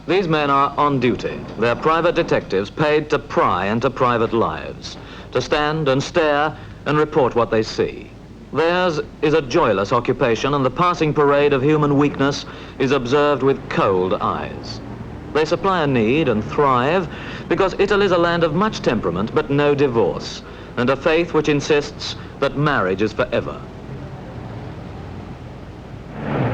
These men are on duty. They're private detectives paid to pry into private lives, to stand and stare and report what they see. Theirs is a joyless occupation, and the passing parade of human weakness is observed with cold eyes. They supply a need and thrive because Italy's a land of much temperament but no divorce, and a faith which insists that marriage is forever.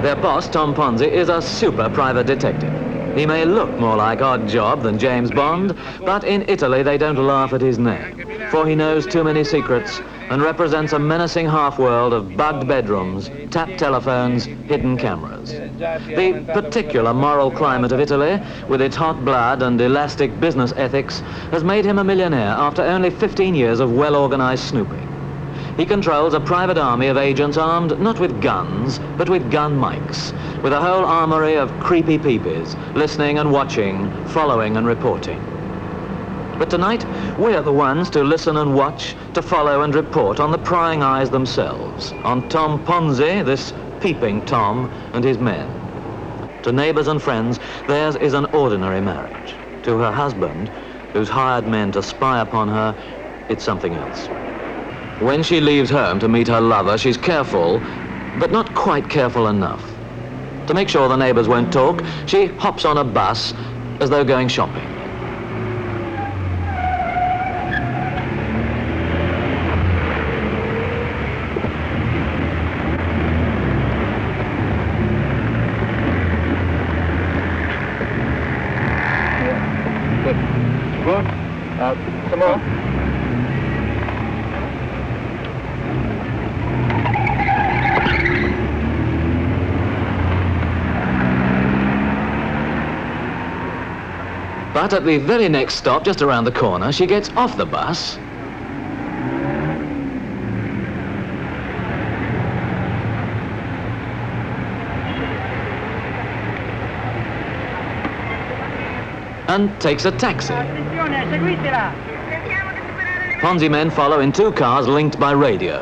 Their boss, Tom Ponzi, is a super private detective. He may look more like Odd Job than James Bond, but in Italy they don't laugh at his name, for he knows too many secrets and represents a menacing half-world of bugged bedrooms, tapped telephones, hidden cameras. The particular moral climate of Italy, with its hot blood and elastic business ethics, has made him a millionaire after only 15 years of well-organized snooping. He controls a private army of agents armed not with guns, but with gun mics, with a whole armory of creepy PEEPIES, listening and watching, following and reporting. But tonight, we're the ones to listen and watch, to follow and report on the prying eyes themselves, on Tom Ponzi, this peeping Tom, and his men. To neighbors and friends, theirs is an ordinary marriage. To her husband, who's hired men to spy upon her, it's something else. When she leaves home to meet her lover, she's careful, but not quite careful enough. To make sure the neighbors won't talk, she hops on a bus as though going shopping. Come on. But at the very next stop, just around the corner, she gets off the bus and takes a taxi. Ponzi men follow in two cars linked by radio.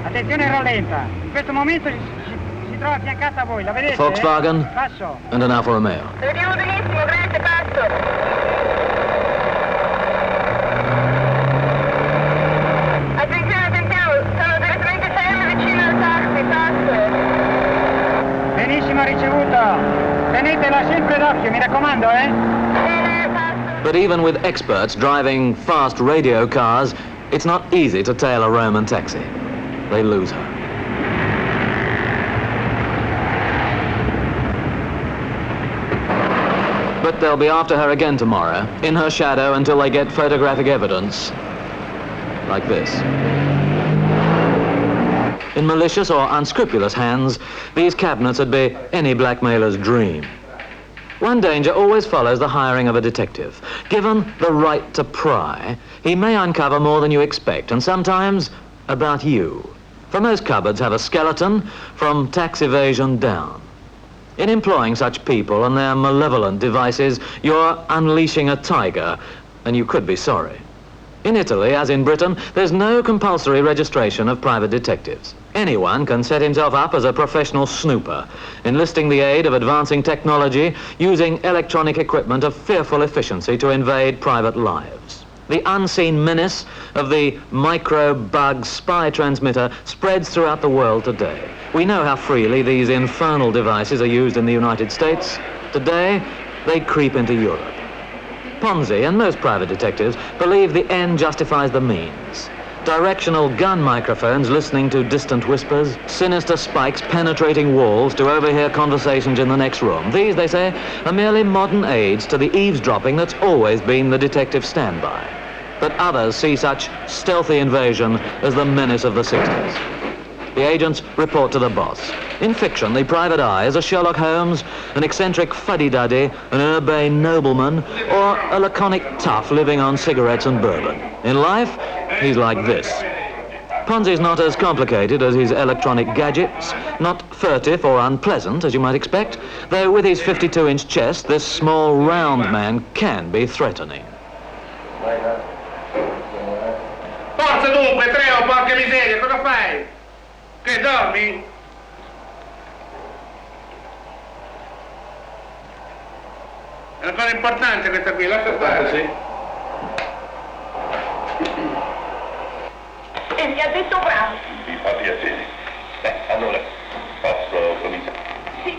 Attenzione, rallenta. In questo momento si trova affiancata a voi, la vedete? Volkswagen Passo. and an Alfa Romeo. Vediamo benissimo, grazie, passo. Attenzione, attenzione, sono direttamente fermi vicino al taxi, passo. Benissimo ricevuto. Tenetela sempre d'occhio, mi raccomando, eh? Bene, passo. But even with experts driving fast radio cars, it's not easy to tail a Roman taxi. They lose her. But they'll be after her again tomorrow, in her shadow until they get photographic evidence, like this. In malicious or unscrupulous hands, these cabinets would be any blackmailer's dream. One danger always follows the hiring of a detective. Given the right to pry, he may uncover more than you expect, and sometimes about you. For most cupboards have a skeleton from tax evasion down. In employing such people and their malevolent devices, you're unleashing a tiger, and you could be sorry. In Italy, as in Britain, there's no compulsory registration of private detectives. Anyone can set himself up as a professional snooper, enlisting the aid of advancing technology, using electronic equipment of fearful efficiency to invade private lives. The unseen menace of the micro-bug spy transmitter spreads throughout the world today. We know how freely these infernal devices are used in the United States. Today, they creep into Europe. Ponzi and most private detectives believe the end justifies the means. Directional gun microphones listening to distant whispers, sinister spikes penetrating walls to overhear conversations in the next room. These, they say, are merely modern aids to the eavesdropping that's always been the detective standby. But others see such stealthy invasion as the menace of the 60s. The agents report to the boss. In fiction, the private eye is a Sherlock Holmes, an eccentric fuddy-duddy, an urbane nobleman, or a laconic tough living on cigarettes and bourbon. In life, he's like this. Ponzi's not as complicated as his electronic gadgets, not furtive or unpleasant, as you might expect, though with his 52-inch chest, this small, round man can be threatening. Forza dunque, Treo, porca miseria, cosa fai? Che dormi? Ancora importante questa qui, lascia stare. Sì. E mi ha detto bravo. Mi fa piacere. Allora, posso cominciare?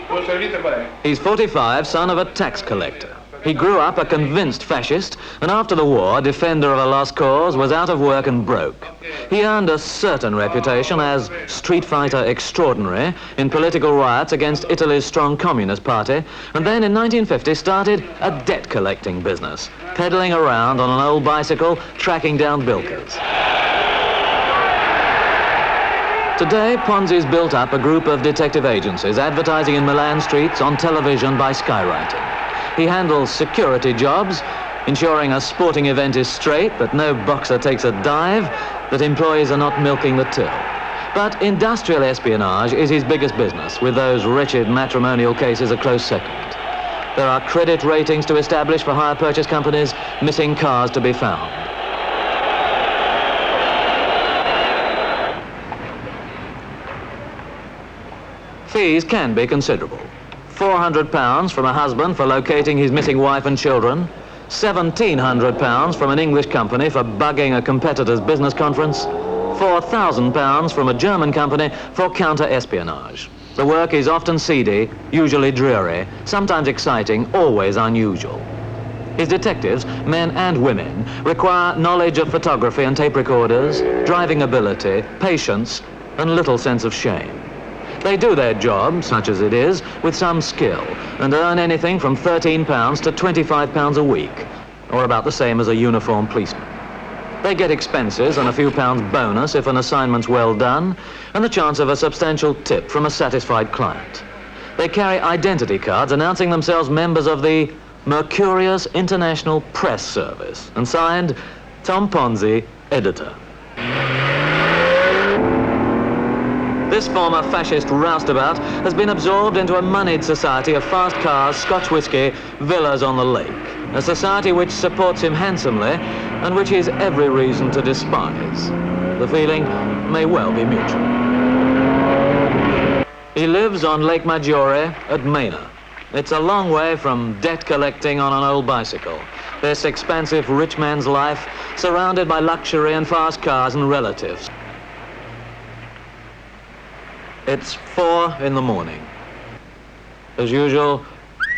Lo servite bene. He's 45, son of a tax collector. He grew up a convinced fascist, and after the war, defender of a lost cause, was out of work and broke. He earned a certain reputation as street fighter extraordinary in political riots against Italy's strong Communist Party, and then in 1950 started a debt-collecting business, pedaling around on an old bicycle, tracking down bilkers. Today, Ponzi's built up a group of detective agencies advertising in Milan streets, on television, by skywriting. He handles security jobs, ensuring a sporting event is straight, that no boxer takes a dive, that employees are not milking the till. But industrial espionage is his biggest business, with those wretched matrimonial cases a close second. There are credit ratings to establish for hire purchase companies, missing cars to be found. Fees can be considerable. £400 from a husband for locating his missing wife and children, £1,700 from an English company for bugging a competitor's business conference, £4,000 from a German company for counter-espionage. The work is often seedy, usually dreary, sometimes exciting, always unusual. His detectives, men and women, require knowledge of photography and tape recorders, driving ability, patience, and little sense of shame. They do their job, such as it is, with some skill, and earn anything from £13 to £25 a week, or about the same as a uniformed policeman. They get expenses and a few pounds bonus if an assignment's well done, and the chance of a substantial tip from a satisfied client. They carry identity cards announcing themselves members of the Mercurius International Press Service, and signed, Tom Ponzi, editor. This former fascist roustabout has been absorbed into a moneyed society of fast cars, Scotch whiskey, villas on the lake. A society which supports him handsomely and which he's every reason to despise. The feeling may well be mutual. He lives on Lake Maggiore at Mena. It's a long way from debt collecting on an old bicycle. This expansive rich man's life, surrounded by luxury and fast cars and relatives. It's 4 in the morning. As usual,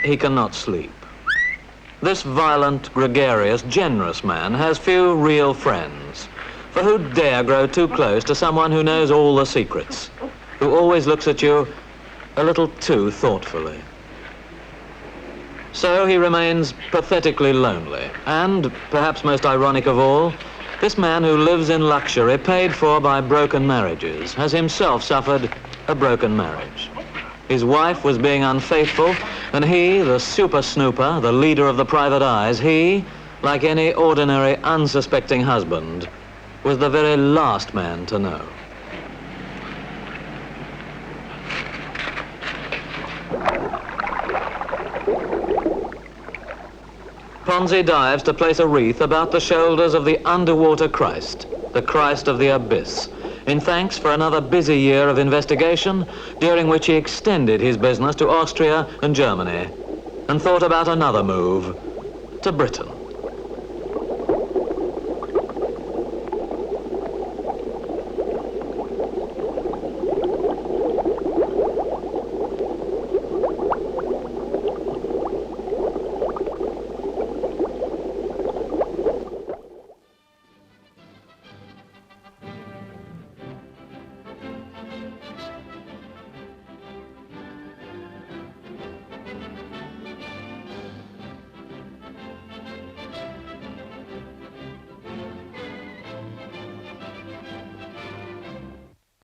he cannot sleep. This violent, gregarious, generous man has few real friends, for who dare grow too close to someone who knows all the secrets, who always looks at you a little too thoughtfully. So he remains pathetically lonely, and, perhaps most ironic of all, this man who lives in luxury, paid for by broken marriages, has himself suffered a broken marriage. His wife was being unfaithful, and he, the super snooper, the leader of the private eyes, he, like any ordinary, unsuspecting husband, was the very last man to know. Ponzi dives to place a wreath about the shoulders of the underwater Christ, the Christ of the abyss, in thanks for another busy year of investigation, during which he extended his business to Austria and Germany, and thought about another move to Britain.